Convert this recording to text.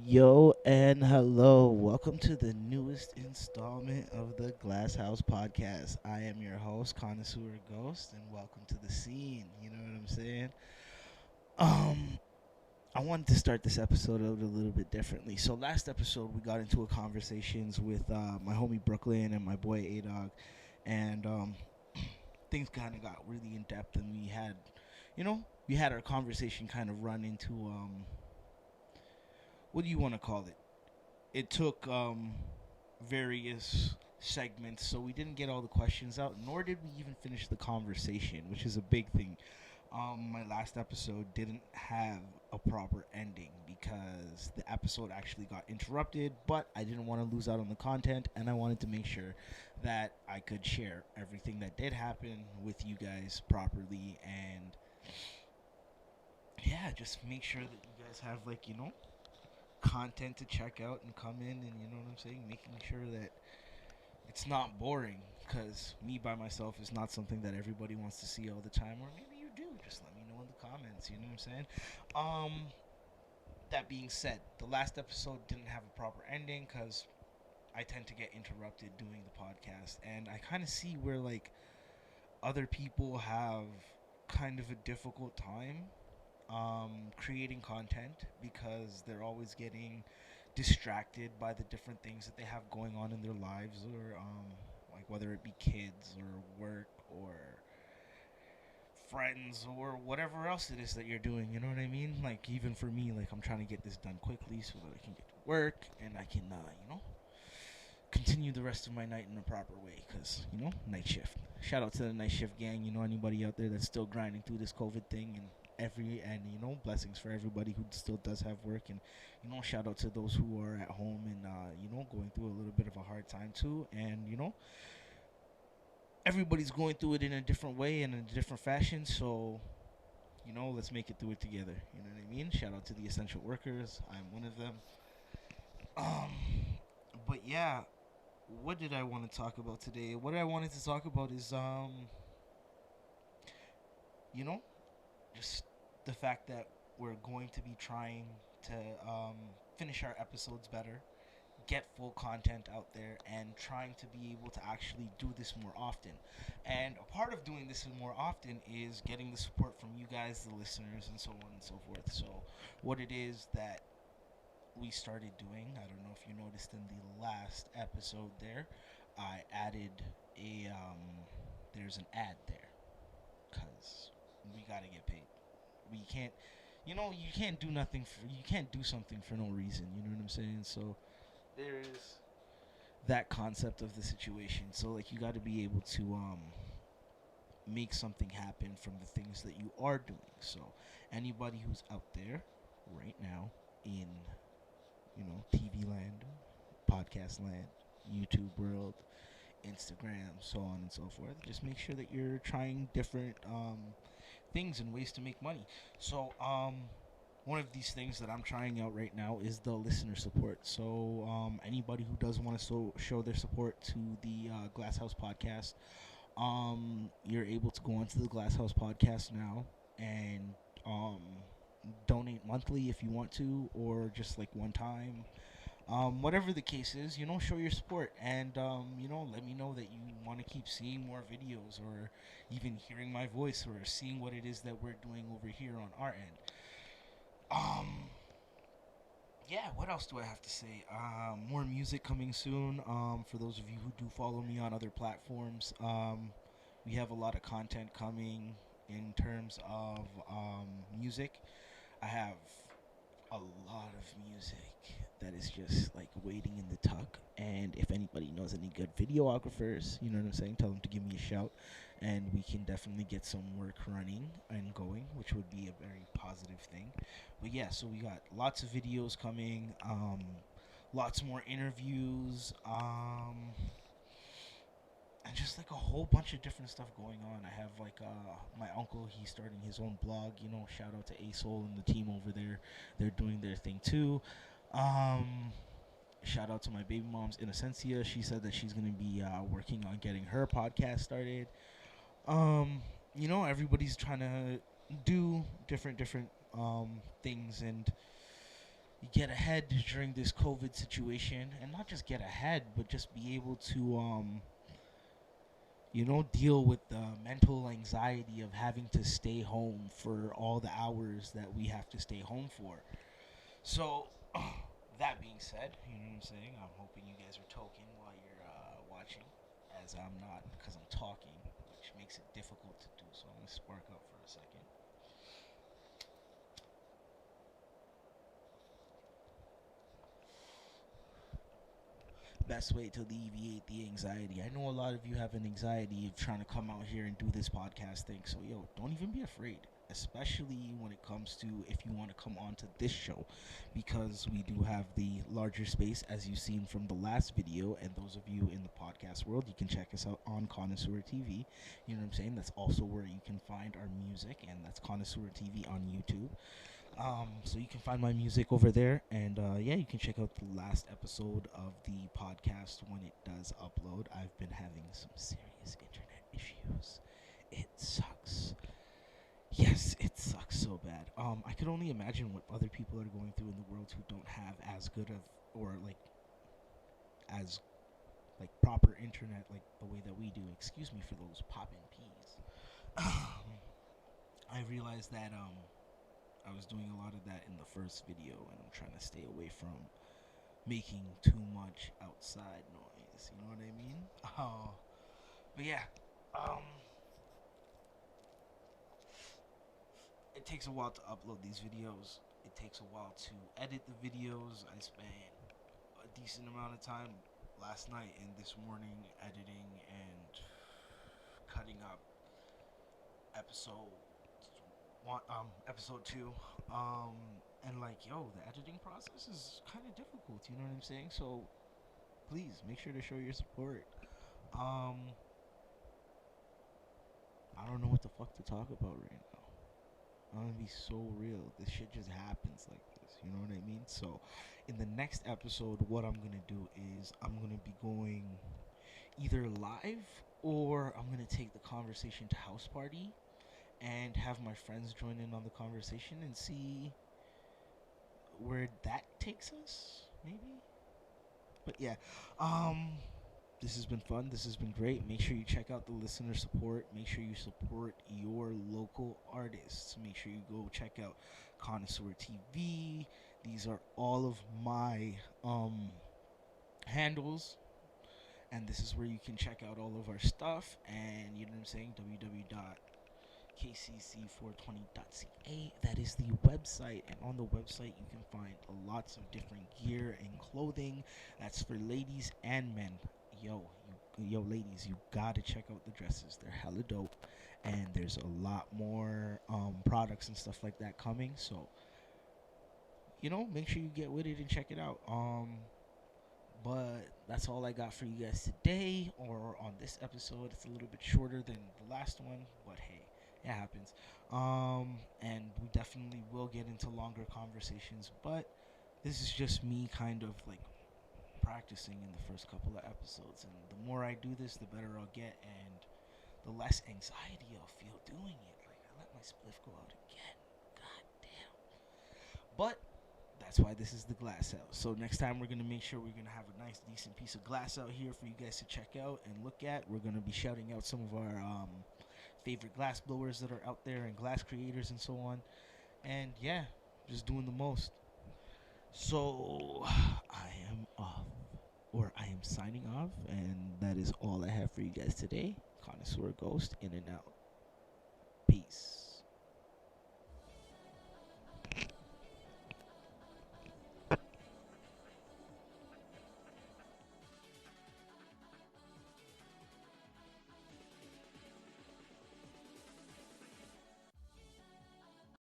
Yo and hello. Welcome to the newest installment of the Glass House podcast. I am your host, Connoisseur Ghost, and welcome to the scene. You know what I'm saying? Um, I wanted to start this episode out a little bit differently. So last episode we got into a conversations with my homie Brooklyn and my boy A Dog, and things kind of got really in depth, and we had our conversation kind of run into what do you want to call it? It took various segments, so we didn't get all the questions out, nor did we even finish the conversation, which is a big thing. My last episode didn't have a proper ending because the episode actually got interrupted, but I didn't want to lose out on the content, and I wanted to make sure that I could share everything that did happen with you guys properly, and yeah, just make sure that you guys have content to check out and come in, and you know what I'm saying, making sure that it's not boring, because me by myself is not something that everybody wants to see all the time, or maybe you do. Just let me know in the comments. You know what I'm saying? That being said, the last episode didn't have a proper ending because I tend to get interrupted doing the podcast, and I kind of see where other people have kind of a difficult time creating content because they're always getting distracted by the different things that they have going on in their lives, or like whether it be kids or work or friends or whatever else it is that you're doing. You know what I mean? Like, even for me, like, I'm trying to get this done quickly so that I can get to work and I can continue the rest of my night in a proper way, because night shift. Shout out to the night shift gang. Anybody out there that's still grinding through this COVID thing, and blessings for everybody who still does have work, and shout out to those who are at home and going through a little bit of a hard time too, and everybody's going through it in a different way and in a different fashion. So let's make it through it together. You know what I mean? Shout out to the essential workers. I'm one of them. um but yeah, what did I want to talk about today? What I wanted to talk about is you know, just the fact that we're going to be trying to finish our episodes better, get full content out there, and trying to be able to actually do this more often. And a part of doing this more often is getting the support from you guys, the listeners, and so on and so forth. So, what it is that we started doing, I don't know if you noticed in the last episode there, I added there's an ad there because we gotta get paid. We can't, you can't do nothing for, you can't do something for no reason. You know what I'm saying? So there is that concept of the situation. So like, you got to be able to make something happen from the things that you are doing. So anybody who's out there right now in TV land, podcast land, YouTube world, Instagram, so on and so forth, just make sure that you're trying different things and ways to make money. So, one of these things that I'm trying out right now is the listener support. So, anybody who does want to show their support to the Glass House podcast, you're able to go onto the Glass House podcast now and um, donate monthly if you want to, or just like one time. Whatever the case is, show your support, and let me know that you want to keep seeing more videos, or even hearing my voice, or seeing what it is that we're doing over here on our end. Yeah, what else do I have to say? More music coming soon. For those of you who do follow me on other platforms, we have a lot of content coming in terms of music. I have a lot of music that is just like waiting in the tuck. And if anybody knows any good videographers, you know what I'm saying, tell them to give me a shout, and we can definitely get some work running and going, which would be a very positive thing. But yeah, so we got lots of videos coming, lots more interviews, and just like a whole bunch of different stuff going on. I have like my uncle, he's starting his own blog. Shout out to Asol and the team over there. They're doing their thing too. Um, Shout out to my baby mom's Innocencia. She said that she's gonna be working on getting her podcast started. Everybody's trying to do different things, and get ahead during this COVID situation, and not just get ahead, but just be able to deal with the mental anxiety of having to stay home for all the hours that we have to stay home for. So, that being said, you know what I'm saying? I'm hoping you guys are toking while you're watching, as I'm not, because I'm talking, which makes it difficult to do. So, I'm going to spark up for a second. Best way to alleviate the anxiety. I know a lot of you have an anxiety of trying to come out here and do this podcast thing. So, yo, don't even be afraid, especially when it comes to if you want to come on to this show, because we do have the larger space, as you've seen from the last video. And those of you in the podcast world, you can check us out on Connoisseur TV. You know what I'm saying? That's also where you can find our music, and that's Connoisseur TV on YouTube. So you can find my music over there, and yeah, you can check out the last episode of the podcast when it does upload. I've been having some serious internet issues. It sucks. Yes, it sucks so bad. I could only imagine what other people are going through in the world who don't have as good of, or like as like proper internet like the way that we do. Excuse me for those popping peas. I realized that I was doing a lot of that in the first video, and I'm trying to stay away from making too much outside noise. You know what I mean? But yeah, um, it takes a while to upload these videos. It takes a while to edit the videos. I spent a decent amount of time last night and this morning editing and cutting up episode episode 2. And like, yo, the editing process is kind of difficult, you know what I'm saying? So please make sure to show your support. um I don't know what the fuck to talk about right now. I'm gonna be so real. This shit just happens like this, you know what I mean? So in the next episode, what I'm gonna do is I'm gonna be going either live, or I'm gonna take the conversation to house party and have my friends join in on the conversation and see where that takes us, maybe. But yeah, um, this has been fun. This has been great. Make sure you check out the listener support. Make sure you support your local artists. Make sure you go check out Connoisseur TV. These are all of my handles, and this is where you can check out all of our stuff. And you know what I'm saying? www.kcc420.ca. That is the website, and on the website you can find lots of different gear and clothing. That's for ladies and men. Yo, ladies, you gotta check out the dresses. They're hella dope, and there's a lot more products and stuff like that coming. So make sure you get with it and check it out. But that's all I got for you guys today, or on this episode. It's a little bit shorter than the last one, but hey, it happens. And we definitely will get into longer conversations, but this is just me kind of like practicing in the first couple of episodes. And the more I do this, the better I'll get, and the less anxiety I'll feel doing it. Like, I let my spliff go out again. God damn. But that's why this is the glass house. So next time we're gonna make sure we're gonna have a nice, decent piece of glass out here for you guys to check out and look at. We're gonna be shouting out some of our favorite glass blowers that are out there and glass creators and so on. And yeah, just doing the most. So I am off, or I am signing off, and that is all I have for you guys today. Connoisseur Ghost in and out. Peace.